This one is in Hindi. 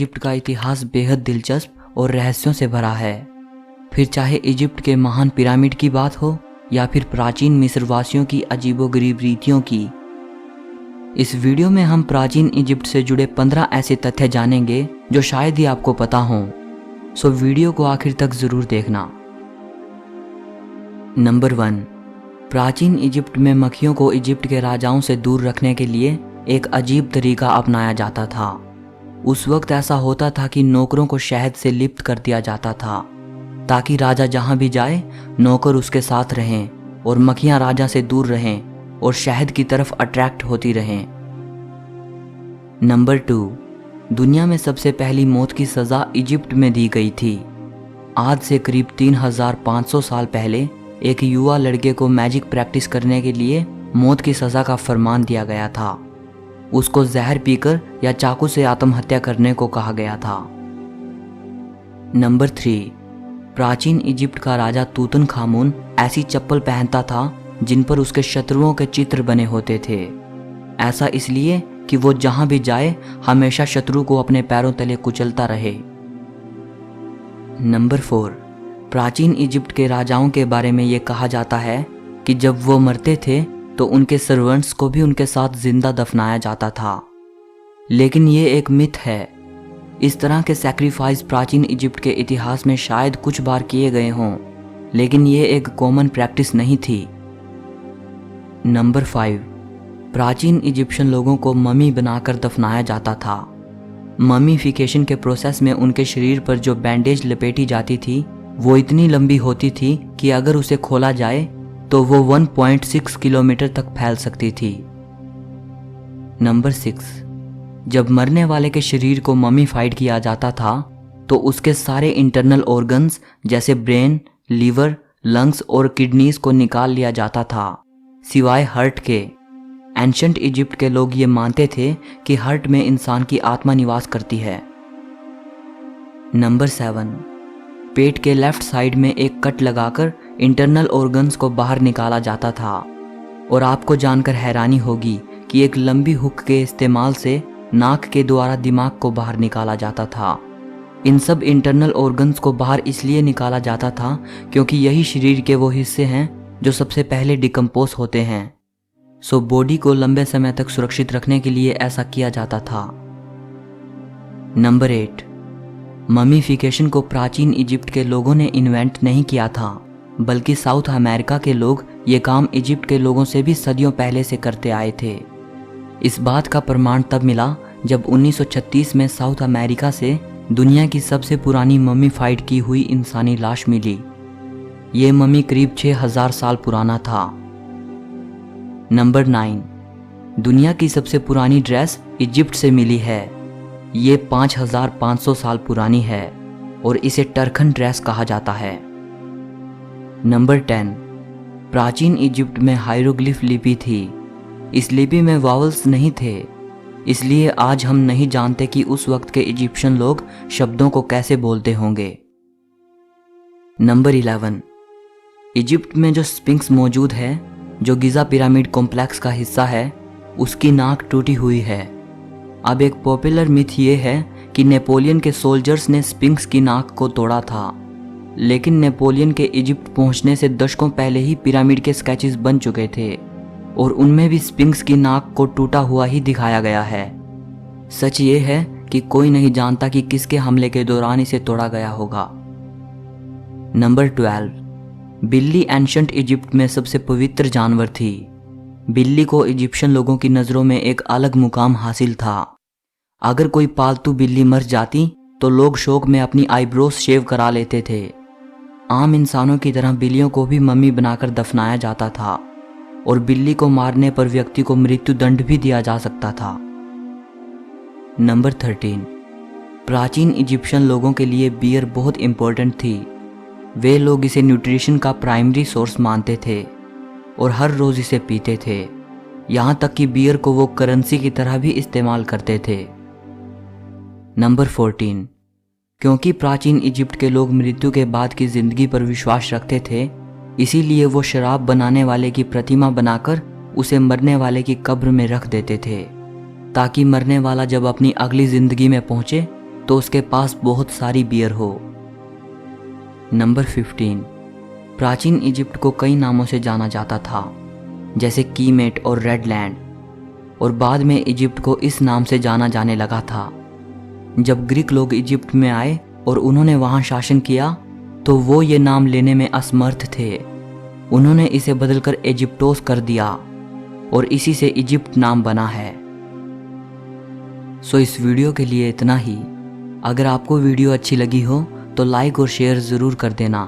इजिप्ट का इतिहास बेहद दिलचस्प और रहस्यों से भरा है। फिर चाहे इजिप्ट के महान पिरामिड की बात हो या फिर प्राचीन मिस्रवासियों की अजीबोगरीब रीतियों की, इस वीडियो में हम प्राचीन इजिप्ट से जुड़े 15 ऐसे तथ्य जानेंगे जो शायद ही आपको पता हों। सो वीडियो को आखिर तक जरूर देखना। नंबर 1, प्राचीन इजिप्ट में मक्खियों को इजिप्ट के राजाओं से दूर रखने के लिए एक अजीब तरीका अपनाया जाता था। उस वक्त ऐसा होता था कि नौकरों को शहद से लिप्त कर दिया जाता था ताकि राजा जहां भी जाए नौकर उसके साथ रहें और मक्खियां राजा से दूर रहें और शहद की तरफ अट्रैक्ट होती रहें। नंबर 2, दुनिया में सबसे पहली मौत की सज़ा इजिप्ट में दी गई थी। आज से करीब 3500 साल पहले एक युवा लड़के को मैजिक प्रैक्टिस करने के लिए मौत की सज़ा का फरमान दिया गया था। उसको जहर पीकर या चाकू से आत्महत्या करने को कहा गया था। नंबर 3, प्राचीन इजिप्ट का राजा तूतनखामुन ऐसी चप्पल पहनता था जिन पर उसके शत्रुओं के चित्र बने होते थे। ऐसा इसलिए कि वो जहां भी जाए हमेशा शत्रु को अपने पैरों तले कुचलता रहे। नंबर 4, प्राचीन इजिप्ट के राजाओं के बारे में ये कहा जाता है कि जब वो मरते थे तो उनके सर्वेंट्स को भी उनके साथ जिंदा दफनाया जाता था। लेकिन ये एक मिथ है। इस तरह के सैक्रिफाइस प्राचीन इजिप्ट के इतिहास में शायद कुछ बार किए गए हों, लेकिन ये एक कॉमन प्रैक्टिस नहीं थी। नंबर 5, प्राचीन इजिप्शियन लोगों को ममी बनाकर दफनाया जाता था। ममीफिकेशन के प्रोसेस में उनके शरीर पर जो बैंडेज लपेटी जाती थी वो इतनी लंबी होती थी कि अगर उसे खोला जाए तो वो 1.6 किलोमीटर तक फैल सकती थी। नंबर 6, जब मरने वाले के शरीर को ममीफाइड किया जाता था तो उसके सारे इंटरनल ऑर्गन्स जैसे ब्रेन, लीवर, लंग्स और किडनीज को निकाल लिया जाता था, सिवाय हार्ट के। एंशंट इजिप्ट के लोग ये मानते थे कि हार्ट में इंसान की आत्मा निवास करती है। नंबर 7, पेट के लेफ्ट साइड में एक कट लगाकर इंटरनल ऑर्गन्स को बाहर निकाला जाता था। और आपको जानकर हैरानी होगी कि एक लंबी हुक के इस्तेमाल से नाक के द्वारा दिमाग को बाहर निकाला जाता था। इन सब इंटरनल ऑर्गन्स को बाहर इसलिए निकाला जाता था क्योंकि यही शरीर के वो हिस्से हैं जो सबसे पहले डिकम्पोज होते हैं। सो बॉडी को लंबे समय तक सुरक्षित रखने के लिए ऐसा किया जाता था। नंबर 8, ममीफिकेशन को प्राचीन इजिप्ट के लोगों ने इन्वेंट नहीं किया था, बल्कि साउथ अमेरिका के लोग ये काम इजिप्ट के लोगों से भी सदियों पहले से करते आए थे। इस बात का प्रमाण तब मिला जब 1936 में साउथ अमेरिका से दुनिया की सबसे पुरानी ममीफाइड की हुई इंसानी लाश मिली। ये ममी करीब 6000 साल पुराना था। नंबर 9, दुनिया की सबसे पुरानी ड्रेस इजिप्ट से मिली है। ये 5500 साल पुरानी है और इसे टर्खन ड्रेस कहा जाता है। नंबर 10, प्राचीन इजिप्ट में हायरोग्लिफ लिपि थी। इस लिपि में वावल्स नहीं थे, इसलिए आज हम नहीं जानते कि उस वक्त के इजिप्शियन लोग शब्दों को कैसे बोलते होंगे। नंबर 11, इजिप्ट में जो स्फिंक्स मौजूद है, जो गिज़ा पिरामिड कॉम्प्लेक्स का हिस्सा है, उसकी नाक टूटी हुई है। अब एक पॉपुलर मिथ ये है कि नेपोलियन के सोल्जर्स ने स्फिंक्स की नाक को तोड़ा था, लेकिन नेपोलियन के इजिप्ट पहुंचने से दशकों पहले ही पिरामिड के स्केचेस बन चुके थे और उनमें भी स्फिंक्स की नाक को टूटा हुआ ही दिखाया गया है। सच ये है कि कोई नहीं जानता कि किसके हमले के दौरान इसे तोड़ा गया होगा। नंबर 12, बिल्ली एंशंट इजिप्ट में सबसे पवित्र जानवर थी। बिल्ली को इजिप्शियन लोगों की नज़रों में एक अलग मुकाम हासिल था। अगर कोई पालतू बिल्ली मर जाती तो लोग शौक में अपनी आईब्रोज शेव करा लेते थे। आम इंसानों की तरह बिल्लियों को भी मम्मी बनाकर दफनाया जाता था और बिल्ली को मारने पर व्यक्ति को मृत्यु दंड भी दिया जा सकता था। नंबर 13, प्राचीन इजिप्शियन लोगों के लिए बियर बहुत इंपॉर्टेंट थी। वे लोग इसे न्यूट्रिशन का प्राइमरी सोर्स मानते थे और हर रोज इसे पीते थे। यहाँ तक कि बियर को वो करेंसी की तरह भी इस्तेमाल करते थे। नंबर 14, क्योंकि प्राचीन इजिप्ट के लोग मृत्यु के बाद की जिंदगी पर विश्वास रखते थे, इसीलिए वो शराब बनाने वाले की प्रतिमा बनाकर उसे मरने वाले की कब्र में रख देते थे, ताकि मरने वाला जब अपनी अगली जिंदगी में पहुंचे तो उसके पास बहुत सारी बियर हो। नंबर 15, प्राचीन इजिप्ट को कई नामों से जाना जाता था, जैसे कीमेट और रेड लैंड, और बाद में इजिप्ट को इस नाम से जाना जाने लगा था। जब ग्रीक लोग इजिप्ट में आए और उन्होंने वहां शासन किया तो वो ये नाम लेने में असमर्थ थे। उन्होंने इसे बदलकर इजिप्टोस कर दिया और इसी से इजिप्ट नाम बना है। सो इस वीडियो के लिए इतना ही। अगर आपको वीडियो अच्छी लगी हो तो लाइक और शेयर ज़रूर कर देना।